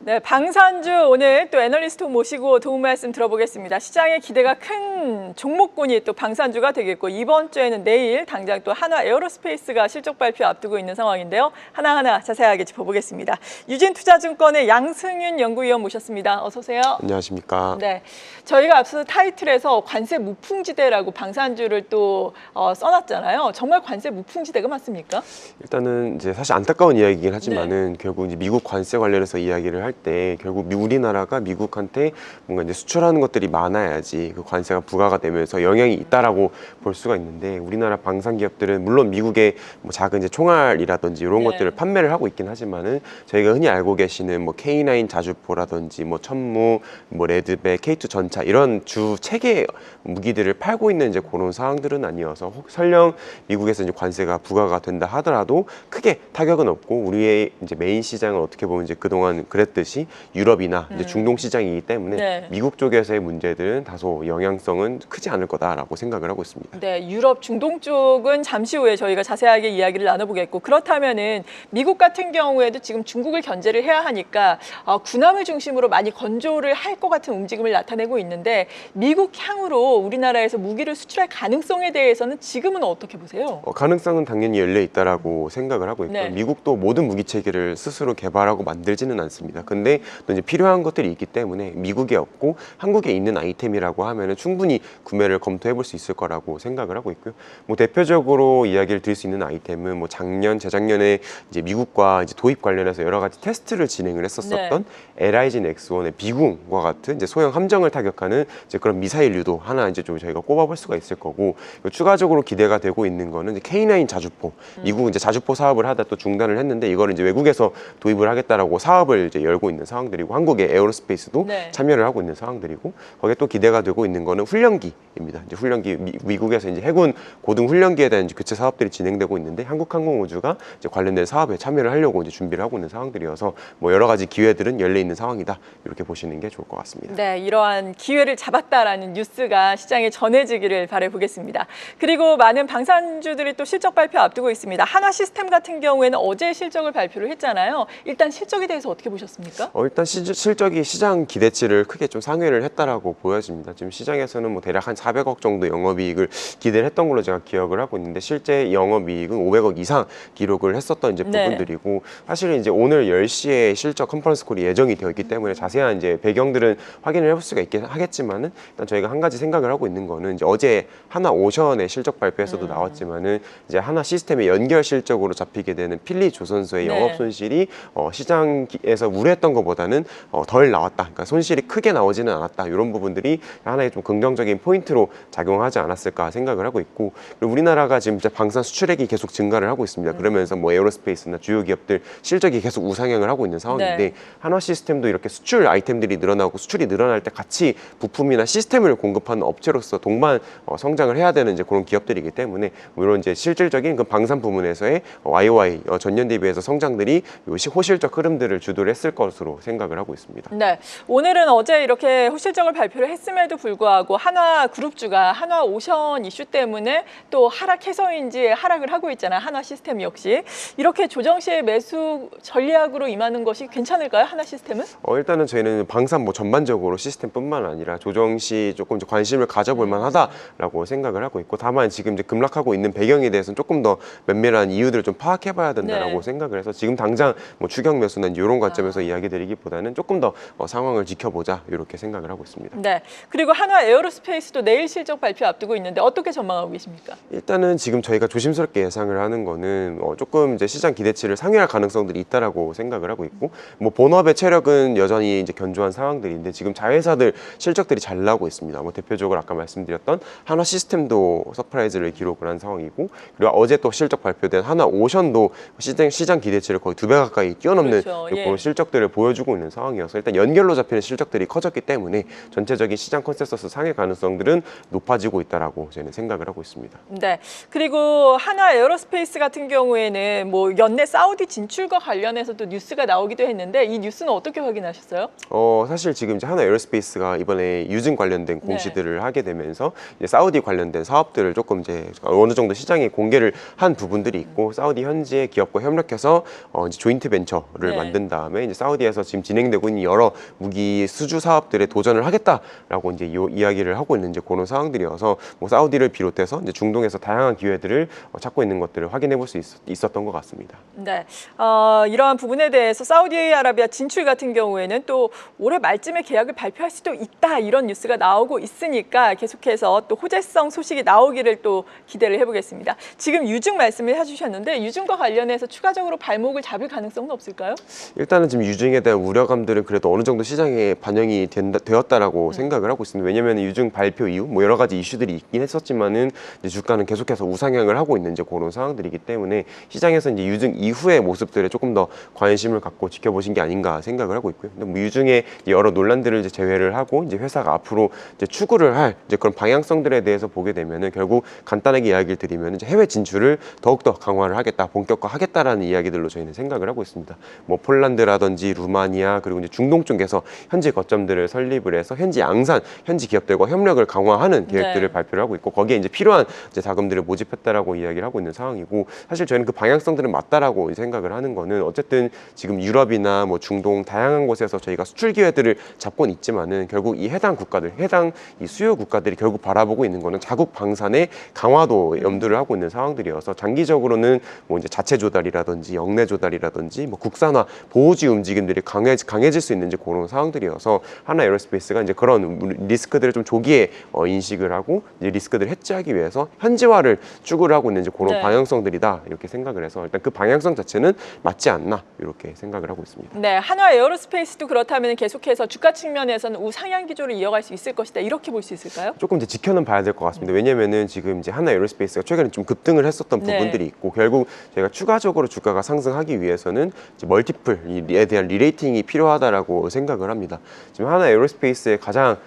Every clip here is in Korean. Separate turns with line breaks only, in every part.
네, 방산주 오늘 또 애널리스트 모시고 도움 말씀 들어보겠습니다. 시장의 기대가 큰 종목군이 또 방산주가 되겠고 이번 주에는 내일 당장 또 한화 에어로스페이스가 실적 발표 앞두고 있는 상황인데요. 하나하나 자세하게 짚어보겠습니다. 유진투자증권의 양승윤 연구위원 모셨습니다. 어서 오세요.
안녕하십니까.
네, 저희가 앞서 타이틀에서 관세 무풍지대라고 방산주를 또 써놨잖아요. 정말 관세 무풍지대가 맞습니까?
일단은 이제 사실 안타까운 이야기이긴 하지만은 결국 이제 미국 관세 관련해서 이야기를 할 때 결국 우리나라가 미국한테 뭔가 이제 수출하는 것들이 많아야지 그 관세가 부과가 되면서 영향이 있다라고 볼 수가 있는데 우리나라 방산 기업들은 물론 미국의 뭐 작은 이제 총알이라든지 이런 것들을 판매를 하고 있긴 하지만은 저희가 흔히 알고 계시는 뭐 K9 자주포라든지 뭐 천무, 뭐 레드백, K2 전차 이런 주 체계 무기들을 팔고 있는 이제 그런 상황들은 아니어서 설령 미국에서 이제 관세가 부과가 된다 하더라도 크게 타격은 없고 우리의 이제 메인 시장은 어떻게 보면 이제 그동안 그랬듯이 유럽이나 이제 중동 시장이기 때문에 미국 쪽에서의 문제들은 다소 영향성은 크지 않을 거다라고 생각을 하고 있습니다.
네, 유럽, 중동 쪽은 잠시 후에 저희가 자세하게 이야기를 나눠보겠고 그렇다면은 미국 같은 경우에도 지금 중국을 견제를 해야 하니까 군함을 중심으로 많이 건조를 할 것 같은 움직임을 나타내고 있는데 미국 향으로 우리나라에서 무기를 수출할 가능성에 대해서는 지금은 어떻게 보세요?
가능성은 당연히 열려 있다라고 생각을 하고 있고요. 미국도 모든 무기 체계를 스스로 개발하고 만들지는 않습니다. 근데 또 이제 필요한 것들이 있기 때문에 미국에 없고 한국에 있는 아이템이라고 하면은 충분히 구매를 검토해 볼 수 있을 거라고 생각을 하고 있고요. 뭐 대표적으로 이야기를 드릴 수 있는 아이템은 뭐 작년, 재작년에 이제 미국과 이제 도입 관련해서 여러 가지 테스트를 진행을 했었던 LIG X1의 비궁과 같은 이제 소형 함정을 타격하는 이제 그런 미사일류도 하나 이제 좀 저희가 꼽아볼 수가 있을 거고 추가적으로 기대가 되고 있는 거는 이제 K9 자주포. 미국 이제 자주포 사업을 하다 또 중단을 했는데 이거를 이제 외국에서 도입을 하겠다라고 사업을 이제 열고 있는 상황들이고 한국의 에어로스페이스도 참여를 하고 있는 상황들이고 거기에 또 기대가 되고 있는 거는 훈련기입니다. 이제 훈련기 미국에서 이제 해군 고등 훈련기에 대한 이제 교체 사업들이 진행되고 있는데 한국항공우주가 이제 관련된 사업에 참여를 하려고 이제 준비를 하고 있는 상황들이어서 뭐 여러 가지 기회들은 열려 있는 상황이다 이렇게 보시는 게 좋을 것 같습니다.
네, 이러한 기회를 잡았다라는 뉴스가 시장에 전해지기를 바라보겠습니다. 그리고 많은 방산주들이 또 실적 발표 앞두고 있습니다. 한화시스템 같은 경우에는 어제 실적을 발표를 했잖아요. 일단 실적에 대해서 어떻게 보셨습니까?
일단 실적이 시장 기대치를 크게 좀 상회를 했다라고 보여집니다. 지금 시장에서는 뭐 대략 한 400억 정도 영업이익을 기대를 했던 걸로 제가 기억을 하고 있는데 실제 영업이익은 500억 이상 기록을 했었던 이제 부분들이고 사실은 이제 오늘 10시에 실적 컨퍼런스 콜이 예정이 되어 있기 때문에 자세한 이제 배경들은 확인을 해볼 수가 있긴 하겠지만은 일단 저희가 한 가지 생각을 하고 있는 거는 이제 어제 하나오션의 실적 발표에서도 나왔지만은 이제 하나시스템의 연결 실적으로 잡히게 되는 필리조선소의 영업 손실이 시장에서 우려했던 것보다는 덜 나왔다. 그러니까 손실이 크게 나오지는 않았다. 이런 부분들이 하나의 좀 긍정적인 포인트로 작용하지 않았을까 생각을 하고 있고 그리고 우리나라가 지금 이제 방산 수출액이 계속 증가를 하고 있습니다. 그러면서 뭐 에어로스페이스나 주요 기업들 실적이 계속 우상향을 하고 있는 상황인데 한화시스템도 이렇게 수출 아이템들이 늘어나고 수출이 늘어날 때 같이 부품이나 시스템을 공급하는 업체로서 동반 성장을 해야 되는 이제 그런 기업들이기 때문에 이런 이제 실질적인 그 방산 부문에서의 YOY 전년 대비해서 성장들이 호실적 흐름들을 주도를 했을 것으로 생각을 하고 있습니다.
네, 오늘은 어제 이렇게 호실적을 발표를 했음에도 불구하고 한화그룹주가 한화오션 이슈 때문에 또 하락해서인지 하락을 하고 있잖아요. 한화시스템 역시 이렇게 조정 시에 매수 전략으로 임하는 것이 괜찮을까요? 한화시스템은?
일단은 저희는 방산 뭐 전반적으로 시스템뿐만 아니라 조정 시 조금 이제 관심을 가져볼 만하다라고 생각을 하고 있고 다만 지금 이제 급락하고 있는 배경에 대해서는 조금 더 면밀한 이유들을 좀 파악해봐야 된다라고 생각을 해서 지금 당장 뭐 추격 매수나 이런 관점에서 이야기드리기보다는 조금 더 상황을 지켜보자 이렇게 생각을 하고 있습니다.
네, 그리고 한화 에어로스페이스도 내일 실적 발표 앞두고 있는데 어떻게 전망하고 계십니까?
일단은 지금 저희가 조심스럽게 예상을 하는 거는 조금 이제 시장 기대치를 상회할 가능성들이 있다라고 생각을 하고 있고 뭐 본업의 체력은 여전히 이제 견조한 상황들인데 지금 자회사들 실적들이 잘 나오고 있습니다. 뭐 대표적으로 아까 말씀드렸던 한화시스템도 서프라이즈를 기록을 한 상황이고 그리고 어제 또 실적 발표된 한화오션도 시장 기대치를 거의 2배 가까이 뛰어넘는 그런 실적들을 보여주고 있는 상황이어서 일단 연결로 잡히는 실적들이 커졌기 때문에 전체적인 시장 컨센서스 상회 가능성들은 높아지고 있다라고 저는 생각을 하고 있습니다.
네, 그리고 한화 에어로스페이스 같은 경우에는 뭐 연내 사우디 진출과 관련해서도 뉴스가 나오기도 했는데 이 뉴스는 어떻게 확인하셨어요?
사실 지금 이제 한화 에어로스페이스가 이번에 유증 관련된 공시들을 하게 되면서 이제 사우디 관련된 사업들을 조금 이제 어느 정도 시장에 공개를 한 부분들이 있고 사우디 현지의 기업과 협력해서 이제 조인트 벤처를 만든 다음에 이제 사우디 사우디에서 지금 진행되고 있는 여러 무기 수주 사업들에 도전을 하겠다라고 이제 이야기를 하고 있는 이제 그런 상황들이어서 뭐 사우디를 비롯해서 이제 중동에서 다양한 기회들을 찾고 있는 것들을 확인해 볼 수 있었던 것 같습니다.
네, 이러한 부분에 대해서 사우디아라비아 진출 같은 경우에는 또 올해 말쯤에 계약을 발표할 수도 있다 이런 뉴스가 나오고 있으니까 계속해서 또 호재성 소식이 나오기를 또 기대를 해보겠습니다. 지금 유증 말씀을 해주셨는데 유증과 관련해서 추가적으로 발목을 잡을 가능성은 없을까요?
일단은 지금 유증에 대한 우려감들은 그래도 어느 정도 시장에 반영이 되었다라고 생각을 하고 있습니다. 왜냐하면 유증 발표 이후 뭐 여러 가지 이슈들이 있긴 했었지만은 이제 주가는 계속해서 우상향을 하고 있는 이제 그런 상황들이기 때문에 시장에서 이제 유증 이후의 모습들에 조금 더 관심을 갖고 지켜보신 게 아닌가 생각을 하고 있고요. 근데 뭐 유증의 여러 논란들을 이제 제외를 하고 이제 회사가 앞으로 이제 추구를 할 이제 그런 방향성들에 대해서 보게 되면은 결국 간단하게 이야기를 드리면 이제 해외 진출을 더욱더 강화를 하겠다, 본격화하겠다라는 이야기들로 저희는 생각을 하고 있습니다. 뭐 폴란드라든지 루마니아 그리고 이제 중동 쪽에서 현지 거점들을 설립을 해서 현지 양산, 현지 기업들과 협력을 강화하는 계획들을 발표를 하고 있고 거기에 이제 필요한 이제 자금들을 모집했다라고 이야기를 하고 있는 상황이고 사실 저희는 그 방향성들은 맞다라고 생각을 하는 거는 어쨌든 지금 유럽이나 뭐 중동 다양한 곳에서 저희가 수출 기회들을 잡고는 있지만은 결국 이 해당 국가들, 해당 이 수요 국가들이 결국 바라보고 있는 거는 자국 방산의 강화도 염두를 하고 있는 상황들이어서 장기적으로는 뭐 이제 자체 조달이라든지 역내 조달이라든지 뭐 국산화 보호지 움직임들이 강해질 수 있는 이제 그런 상황들이어서 하나 에어로스페이스가 이제 그런 리스크들을 좀 조기에 인식을 하고 이제 리스크들을 해지하기 위해서 현지화를 추구를 하고 있는 이제 그런 방향성들이다 이렇게 생각을 해서 일단 그 방향성 자체는 맞지 않나 이렇게 생각을 하고 있습니다.
네, 한화 에어로스페이스도 그렇다면 계속해서 주가 측면에서는 우상향 기조를 이어갈 수 있을 것이다 이렇게 볼 수 있을까요?
조금 이제 지켜는 봐야 될 것 같습니다. 왜냐면은 지금 이제 한화 에어로스페이스가 최근에 좀 급등을 했었던 부분들이 있고 결국 저희가 추가적으로 주가가 상승하기 위해서는 이제 멀티플에 대한 리레이팅이 필요하다라고 생각을 합니다. 지금 한화 에어로스페이스의 가장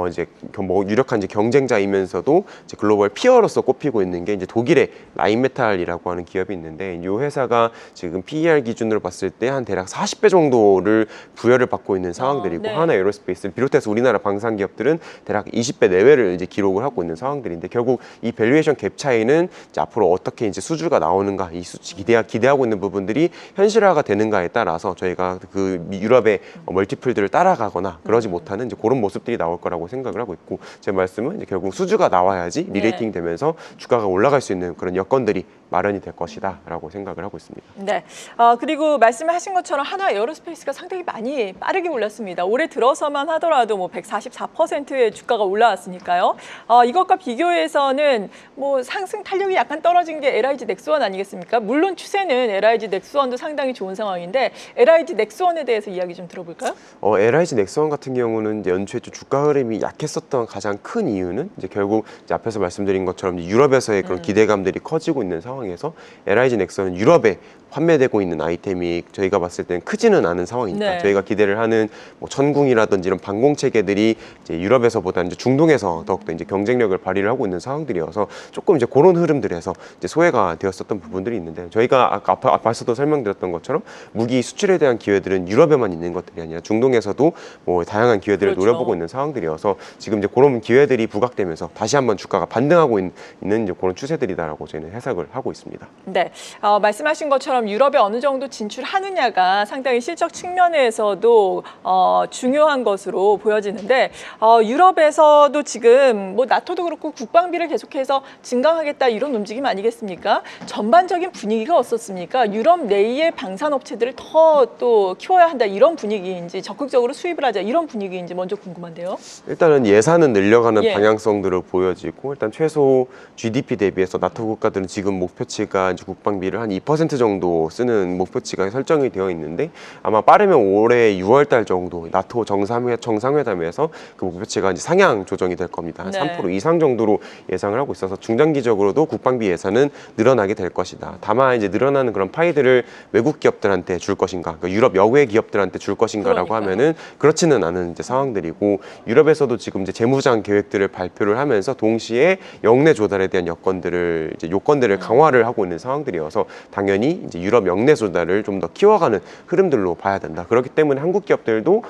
이제 뭐 유력한 이제 경쟁자이면서도 이제 글로벌 피어로서 꼽히고 있는 게 이제 독일의 라인메탈이라고 하는 기업이 있는데 이 회사가 지금 PER 기준으로 봤을 때 한 대략 40배 정도를 부여를 받고 있는 상황들이고 하나 에어로스페이스를 비롯해서 우리나라 방산 기업들은 대략 20배 내외를 이제 기록을 하고 있는 상황들인데 결국 이 밸류에이션 갭 차이는 이제 앞으로 어떻게 이제 수주가 나오는가 이 수치 기대하고 있는 부분들이 현실화가 되는가에 따라서 저희가 그 유럽의 멀티플들을 따라가거나 그러지 못하는 이제 그런 모습들이 나올 거라고 생각을 하고 있고 제 말씀은 이제 결국 수주가 나와야지 리레이팅 되면서 주가가 올라갈 수 있는 그런 여건들이 마련이 될 것이다라고 생각을 하고 있습니다.
네. 그리고 말씀하신 것처럼 한화 에어로스페이스가 상당히 많이 빠르게 올랐습니다. 올해 들어서만 하더라도 뭐 144%의 주가가 올라왔으니까요. 이것과 비교해서는 뭐 상승 탄력이 약간 떨어진 게 LIG 넥스원 아니겠습니까? 물론 추세는 LIG 넥스원도 상당히 좋은 상황인데 LIG 넥스원에 대해서 이야기 좀 들어볼까요?
LIG 넥스원 같은 경우는 이제 연초에 좀 주가 흐름이 약했었던 가장 큰 이유는 이제 결국 이제 앞에서 말씀드린 것처럼 유럽에서의 그런 기대감들이 커지고 있는 상황에서 LIG 넥슨은 유럽에 판매되고 있는 아이템이 저희가 봤을 때는 크지는 않은 상황이니까 저희가 기대를 하는 뭐 천궁이라든지 이런 방공 체계들이 이제 유럽에서보다는 이제 중동에서 더욱더 이제 경쟁력을 발휘를 하고 있는 상황들이어서 조금 이제 그런 흐름들에서 이제 소외가 되었었던 부분들이 있는데 저희가 아까 앞에서도 설명드렸던 것처럼 무기 수출에 대한 기회들은 유럽에만 있는 것들이 아니라 중동에서도 뭐 다양한 기회들을 노려보고 있는 상황들이어서 지금 이제 그런 기회들이 부각되면서 다시 한번 주가가 반등하고 있는 이제 그런 추세들이다라고 저희는 해석을 하고 있습니다.
네, 말씀하신 것처럼 유럽에 어느 정도 진출하느냐가 상당히 실적 측면에서도 중요한 것으로 보여지는데 유럽에서도 지금 뭐 나토도 그렇고 국방비를 계속해서 증강하겠다 이런 움직임 아니겠습니까? 전반적인 분위기가 어떻습니까? 유럽 내의 방산업체들을 더 또 키워야 한다 이런 분위기인지 적극적으로 수입을 하자 이런 분위기인지 먼저 궁금한데요.
일단은 예산은 늘려가는 방향성들을 보여지고 일단 최소 GDP 대비해서 나토 국가들은 지금 목표치가 이제 국방비를 한 2% 정도 쓰는 목표치가 설정이 되어 있는데 아마 빠르면 올해 6월 달 정도 나토 정상회담에서 그 목표치가 이제 상향 조정이 될 겁니다. 한 3% 이상 정도로 예상을 하고 있어서 중장기적으로도 국방비 예산은 늘어나게 될 것이다. 다만 이제 늘어나는 그런 파이들을 외국 기업들한테 줄 것인가, 그러니까 유럽 여외 기업들한테 줄 것인가라고 하면은 그렇지는 않은 이제 상황들이고 유럽 유럽에서도 지금 이제 재무장 계획들을 발표를 하면서 동시에 영내 조달에 대한 요건들을 강화를 하고 있는 상황들이어서 당연히 이제 유럽 영내 조달을 좀 더 키워가는 흐름들로 봐야 된다. 그렇기 때문에 한국 기업들도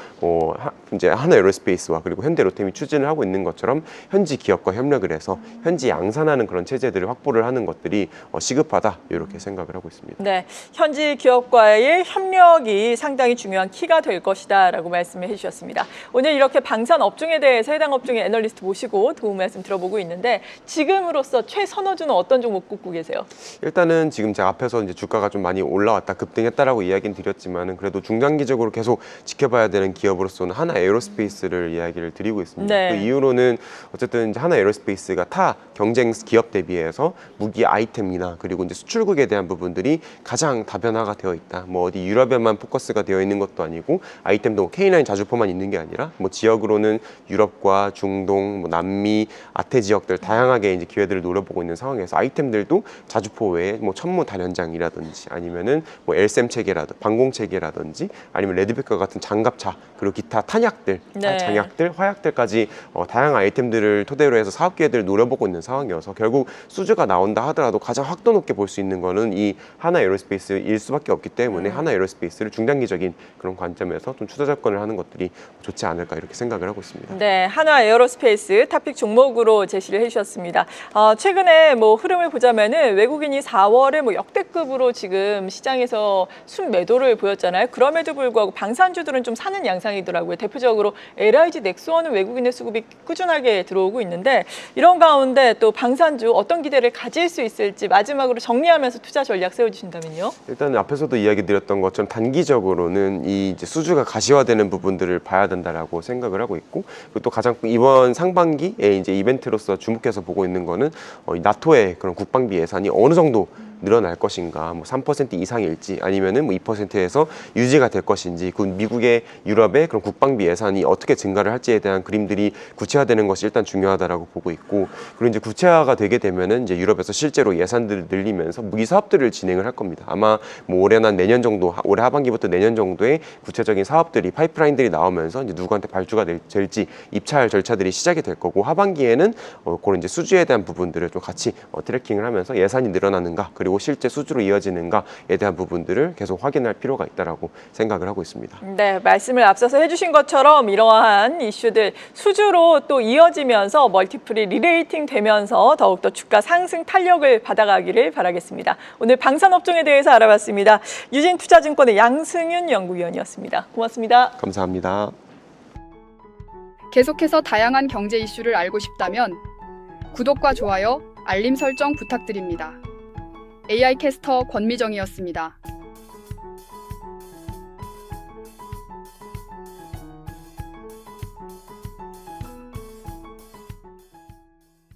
이제 하나 에어로스페이스와 그리고 현대로템이 추진을 하고 있는 것처럼 현지 기업과 협력을 해서 현지 양산하는 그런 체제들을 확보를 하는 것들이 시급하다 이렇게 생각을 하고 있습니다.
네, 현지 기업과의 협력이 상당히 중요한 키가 될 것이다라고 말씀을 해주셨습니다. 오늘 이렇게 방산 업종에 대해서 해당 업종의 애널리스트 모시고 도움 말씀 들어보고 있는데 지금으로서 최선호주는 어떤 종목 꼽고 계세요?
일단은 지금 제가 앞에서 이제 주가가 좀 많이 올라왔다 급등했다라고 이야기는 드렸지만은 그래도 중장기적으로 계속 지켜봐야 되는 기업으로서는 하나 에어로스페이스를 이야기를 드리고 있습니다.
네.
그 이유로는 어쨌든 이제 하나 에어로스페이스가 타 경쟁 기업 대비해서 무기 아이템이나 그리고 이제 수출국에 대한 부분들이 가장 다변화가 되어 있다. 뭐 어디 유럽에만 포커스가 되어 있는 것도 아니고 아이템도 K9 자주포만 있는 게 아니라 뭐 지역으로는 유럽과 중동, 뭐 남미, 아태 지역들 다양하게 이제 기회들을 노려보고 있는 상황에서 아이템들도 자주포 외에 뭐 천무 다련장이라든지 아니면은 뭐 엘셈 체계라든지 방공 체계라든지 아니면 레드백과 같은 장갑차 그리고 기타 탄약들,
네.
장약들, 화약들까지 다양한 아이템들을 토대로 해서 사업 기회들을 노려보고 있는 상황이어서 결국 수주가 나온다 하더라도 가장 확도 높게 볼 수 있는 거는 이 하나 에어로스페이스일 수밖에 없기 때문에 하나 에어로스페이스를 중장기적인 그런 관점에서 좀 투자 접근을 하는 것들이 좋지 않을까 이렇게 생각을 하고 있습니다.
네, 하나 에어로스페이스 탑픽 종목으로 제시를 해주셨습니다. 최근에 뭐 흐름을 보자면은 외국인이 4월에 뭐 역대급으로 지금 시장에서 순매도를 보였잖아요. 그럼에도 불구하고 방산주들은 좀 사는 양상이더라고요. 대표적으로 LIG 넥스원은 외국인의 수급이 꾸준하게 들어오고 있는데 이런 가운데 또 방산주 어떤 기대를 가질 수 있을지 마지막으로 정리하면서 투자 전략 세워주신다면요?
일단 앞에서도 이야기 드렸던 것처럼 단기적으로는 이 이제 수주가 가시화되는 부분들을 봐야 된다라고 생각을 하고 있고 그리고 또 가장 이번 상반기에 이제 이벤트로서 주목해서 보고 있는 거는 이 나토의 그런 국방비 예산이 어느 정도 늘어날 것인가, 뭐 3% 이상일지 아니면은 뭐 2%에서 유지가 될 것인지, 그 미국의 유럽의 그런 국방비 예산이 어떻게 증가를 할지에 대한 그림들이 구체화되는 것이 일단 중요하다라고 보고 있고, 그리고 이제 구체화가 되게 되면은 이제 유럽에서 실제로 예산들을 늘리면서 무기 사업들을 진행을 할 겁니다. 아마 뭐 올해나 내년 정도, 올해 하반기부터 내년 정도에 구체적인 사업들이 파이프라인들이 나오면서 이제 누구한테 발주가 될지 입찰 절차들이 시작이 될 거고, 하반기에는 그런 이제 수주에 대한 부분들을 좀 같이 트래킹을 하면서 예산이 늘어나는가, 그리고 실제 수주로 이어지는가에 대한 부분들을 계속 확인할 필요가 있다라고 생각을 하고 있습니다.
네, 말씀을 앞서서 해주신 것처럼 이러한 이슈들 수주로 또 이어지면서 멀티플이 리레이팅 되면서 더욱더 주가 상승 탄력을 받아가기를 바라겠습니다. 오늘 방산업종에 대해서 알아봤습니다. 유진투자증권의 양승윤 연구위원이었습니다. 고맙습니다.
감사합니다.
계속해서 다양한 경제 이슈를 알고 싶다면 구독과 좋아요, 알림 설정 부탁드립니다. AI 캐스터 권미정이었습니다.